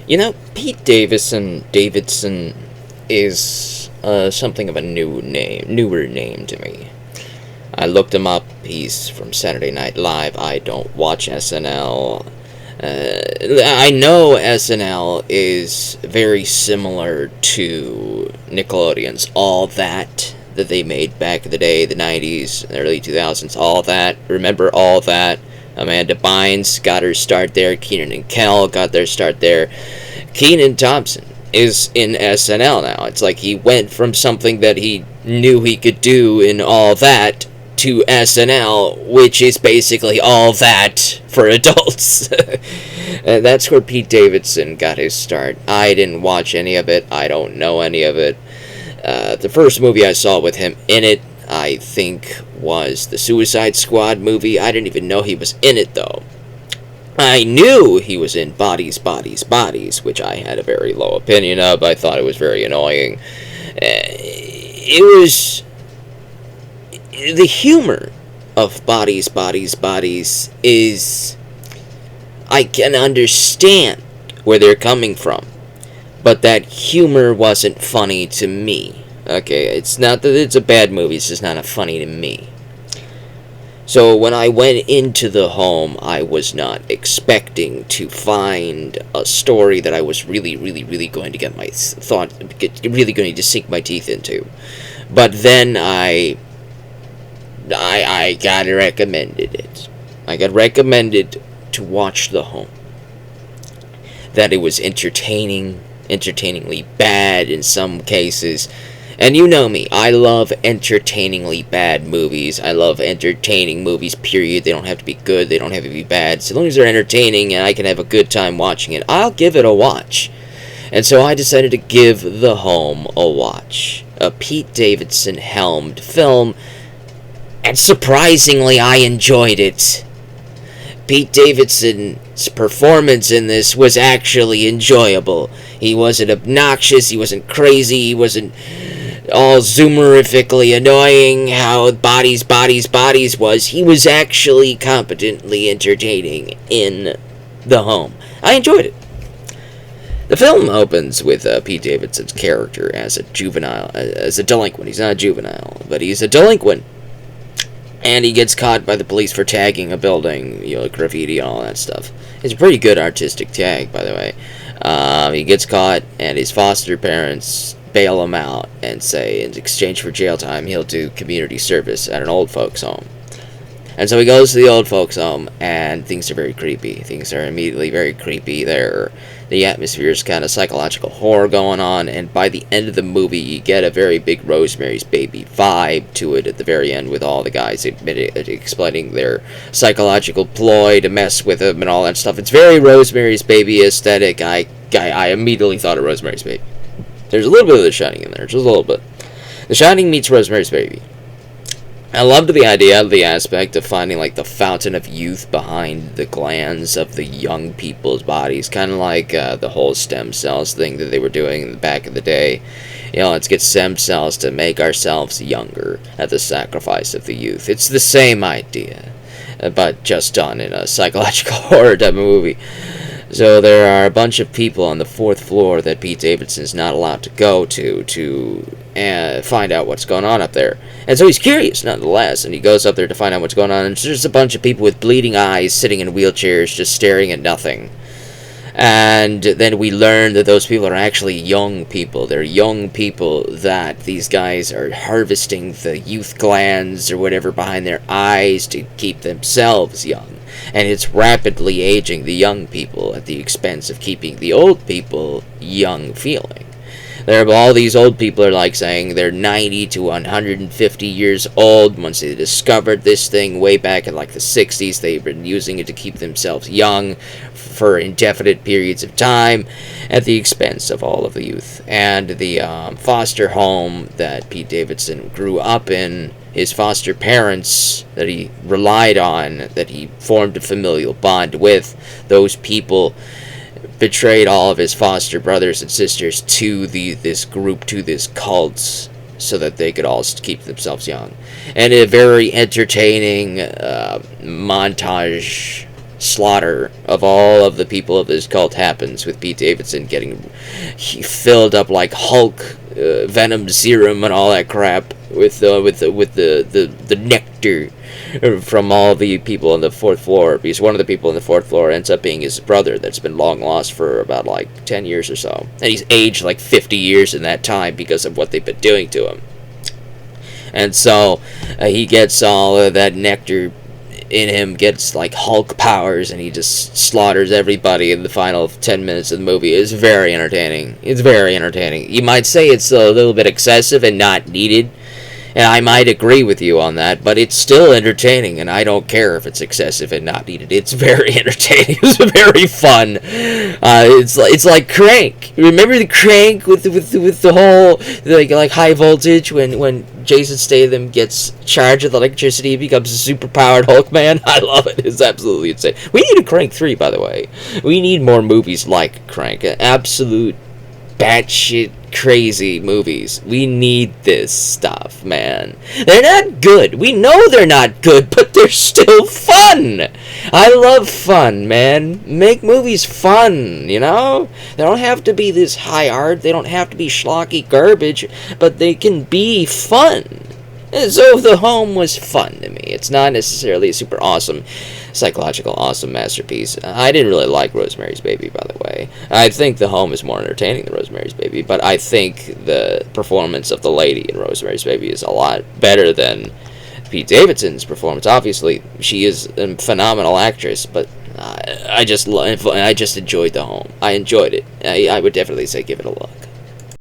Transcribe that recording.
Pete Davidson is something of a newer name to me. I looked him up. He's from Saturday Night Live. I don't watch SNL. I know SNL is very similar to Nickelodeon's All That they made back in the day, the 90s, early 2000s. All That. Remember All That? Amanda Bynes got her start there. Keenan and Kel got their start there. Kenan Thompson is in SNL now. It's like he went from something that he knew he could do in All That to SNL, which is basically all that for adults. And that's where Pete Davidson got his start. I didn't watch any of it. I don't know any of it. The first movie I saw with him in it, I think, was the Suicide Squad movie. I didn't even know he was in it, though. I knew he was in Bodies, Bodies, Bodies, which I had a very low opinion of. I thought it was very annoying. It was... The humor of Bodies, Bodies, Bodies is... I can understand where they're coming from. But that humor wasn't funny to me. Okay, it's not that it's a bad movie, it's just not funny to me. So when I went into the home, I was not expecting to find a story that I was really going to get really going to sink my teeth into. But then I got recommended it. I got recommended to watch The Home. That it was entertainingly bad in some cases. And you know me, I love entertainingly bad movies. I love entertaining movies, period. They don't have to be good, they don't have to be bad. So long as they're entertaining and I can have a good time watching it, I'll give it a watch. And so I decided to give The Home a watch. A Pete Davidson helmed film, and surprisingly I enjoyed it. Pete Davidson's performance in this was actually enjoyable. He wasn't obnoxious, he wasn't crazy, he wasn't all zoomerifically annoying how Bodies, Bodies, Bodies was. He was actually competently entertaining in The Home. I enjoyed it. The film opens with Pete Davidson's character as a delinquent. He's not a juvenile, but he's a delinquent. And he gets caught by the police for tagging a building, graffiti and all that stuff. It's a pretty good artistic tag, by the way. He gets caught, and his foster parents bail him out and say in exchange for jail time he'll do community service at an old folks home. And so he goes to the old folks home, and things are very creepy. Things are immediately very creepy there. The atmosphere is kind of psychological horror going on, and by the end of the movie you get a very big Rosemary's Baby vibe to it at the very end, with all the guys explaining their psychological ploy to mess with him and all that stuff. It's very Rosemary's Baby aesthetic. I immediately thought of Rosemary's Baby. There's a little bit of The Shining in there, just a little bit. The Shining meets Rosemary's Baby. I loved the idea of the aspect of finding like the fountain of youth behind the glands of the young people's bodies, kind of like the whole stem cells thing that they were doing in the back of the day. Let's get stem cells to make ourselves younger at the sacrifice of the youth. It's the same idea, but just done in a psychological horror type of movie. So there are a bunch of people on the 4th floor that Pete Davidson's not allowed to go to find out what's going on up there. And so he's curious, nonetheless, and he goes up there to find out what's going on, and there's a bunch of people with bleeding eyes sitting in wheelchairs just staring at nothing. And then we learn that those people are actually young people. They're young people that these guys are harvesting the youth glands or whatever behind their eyes to keep themselves young. And it's rapidly aging the young people at the expense of keeping the old people young feeling. All these old people are like saying they're 90 to 150 years old. Once they discovered this thing way back in like the 60s, they've been using it to keep themselves young for indefinite periods of time at the expense of all of the youth. And the foster home that Pete Davidson grew up in, his foster parents that he relied on, that he formed a familial bond with, those people betrayed all of his foster brothers and sisters to this group, to this cult, so that they could all keep themselves young. And a very entertaining montage slaughter of all of the people of this cult happens, with Pete Davidson getting filled up like Hulk, Venom serum and all that crap with the nectar from all the people on the fourth floor, because one of the people on the fourth floor ends up being his brother that's been long lost for about like 10 years or so, and he's aged like 50 years in that time because of what they've been doing to him. And so he gets all of that nectar in him, gets like Hulk powers, and he just slaughters everybody in the final 10 minutes of the movie. It's very entertaining. It's very entertaining. You might say it's a little bit excessive and not needed, and I might agree with you on that, but it's still entertaining, and I don't care if it's excessive and not needed. It's very entertaining. It's very fun. It's like Crank. Remember the Crank with the whole like high voltage when Jason Statham gets charged with electricity, becomes a super powered Hulk man? I love it. It's absolutely insane. We need a Crank 3, by the way. We need more movies like Crank. Absolute batshit crazy movies. We need this stuff, man. They're not good. We know they're not good, but they're still fun. I love fun, man. Make movies fun, you know? They don't have to be this high art. They don't have to be schlocky garbage, but they can be fun. And so The Home was fun to me. It's not necessarily a super awesome, psychological, awesome masterpiece. I didn't really like Rosemary's Baby, by the way. I think The Home is more entertaining than Rosemary's Baby, but I think the performance of the lady in Rosemary's Baby is a lot better than Pete Davidson's performance. Obviously, she is a phenomenal actress, but I just enjoyed The Home. I enjoyed it. I would definitely say give it a look.